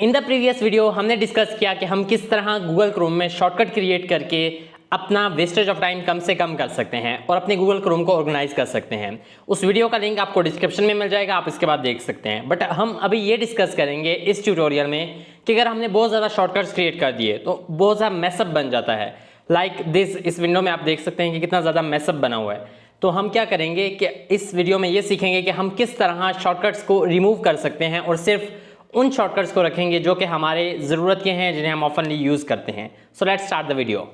In the previous video हमने discuss किया कि हम किस तरह गूगल क्रोम में शॉर्टकट क्रिएट करके अपना वेस्टेज ऑफ टाइम कम से कम कर सकते हैं और अपने गूगल क्रोम को ऑर्गेनाइज कर सकते हैं। उस वीडियो का लिंक आपको डिस्क्रिप्शन में मिल जाएगा, आप इसके बाद देख सकते हैं। बट हम अभी ये डिस्कस करेंगे इस ट्यूटोरियल में कि अगर हमने बहुत ज़्यादा शॉर्टकट्स क्रिएट कर दिए तो बहुत ज़्यादा मैसअप बन जाता है। लाइक दिस, इस विंडो में आप देख सकते हैं कि कितना ज़्यादा मैसअप बना हुआ है। तो हम क्या करेंगे कि इस वीडियो में ये सीखेंगे कि हम किस तरह शॉर्टकट्स को रिमूव कर सकते हैं और सिर्फ उन शॉर्टकट्स को रखेंगे जो कि हमारे ज़रूरत के हैं, जिन्हें हम ऑफनली यूज़ करते हैं। So let's start the video.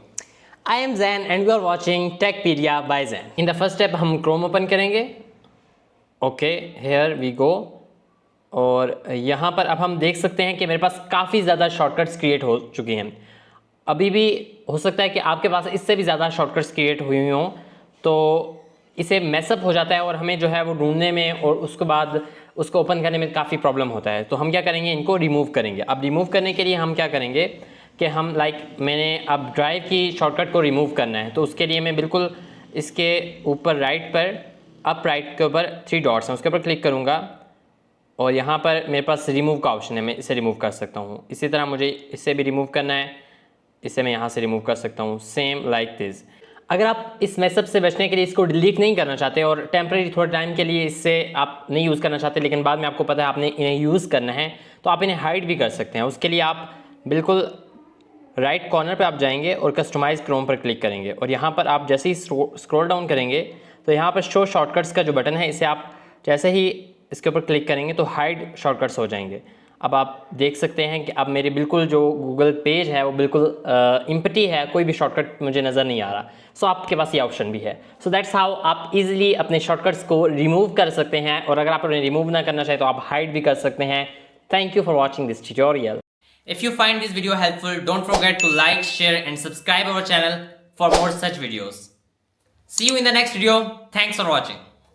I am Jain and you are watching Techpedia by Jain. In the first step हम क्रोम ओपन करेंगे। Okay, here we go. और यहाँ पर अब हम देख सकते हैं कि मेरे पास काफ़ी ज़्यादा शॉर्टकट्स क्रिएट हो चुकी हैं। अभी भी हो सकता है कि आपके पास इससे भी ज़्यादा शॉर्टकट्स क्रिएट हुई हों, तो इसे मैसअप हो जाता है और हमें जो है वो ढूंढने में और उसके बाद उसको ओपन करने में काफ़ी प्रॉब्लम होता है। तो हम क्या करेंगे, इनको रिमूव करेंगे। अब रिमूव करने के लिए हम क्या करेंगे कि हम मैंने अब ड्राइव की शॉर्टकट को रिमूव करना है, तो उसके लिए मैं बिल्कुल इसके ऊपर राइट पर, अप राइट के ऊपर 3 डॉट्स हैं, उसके ऊपर क्लिक करूँगा और यहाँ पर मेरे पास रिमूव का ऑप्शन है, मैं इसे रिमूव कर सकता हूँ। इसी तरह मुझे इससे भी रिमूव करना है, इसे मैं यहाँ से रिमूव कर सकता हूँ, सेम लाइक दिस। अगर आप इस मैसअप से बचने के लिए इसको डिलीट नहीं करना चाहते और टेम्परेरी थोड़े टाइम के लिए इससे आप नहीं यूज़ करना चाहते, लेकिन बाद में आपको पता है आपने इन्हें यूज़ करना है, तो आप इन्हें हाइड भी कर सकते हैं। उसके लिए आप बिल्कुल राइट कॉर्नर पे आप जाएंगे और कस्टमाइज क्रोम पर क्लिक करेंगे और यहाँ पर आप जैसे ही स्क्रॉल डाउन करेंगे तो यहाँ पर शो शॉर्टकट्स का जो बटन है, इसे आप जैसे ही इसके ऊपर क्लिक करेंगे तो हाइड शॉर्टकट्स हो जाएंगे। अब आप देख सकते हैं कि अब मेरे बिल्कुल जो गूगल पेज है वो बिल्कुल इम्पटी है, कोई भी शॉर्टकट मुझे नज़र नहीं आ रहा। सो आपके पास ये ऑप्शन भी है। सो दैट्स हाउ आप इजीली अपने शॉर्टकट्स को रिमूव कर सकते हैं, और अगर आप उन्हें रिमूव ना करना चाहें तो आप हाइड भी कर सकते हैं। Thank you for watching this tutorial. If you find this video helpful, don't forget to like, share and subscribe our channel for more such videos. See you in the next video. Thanks for watching.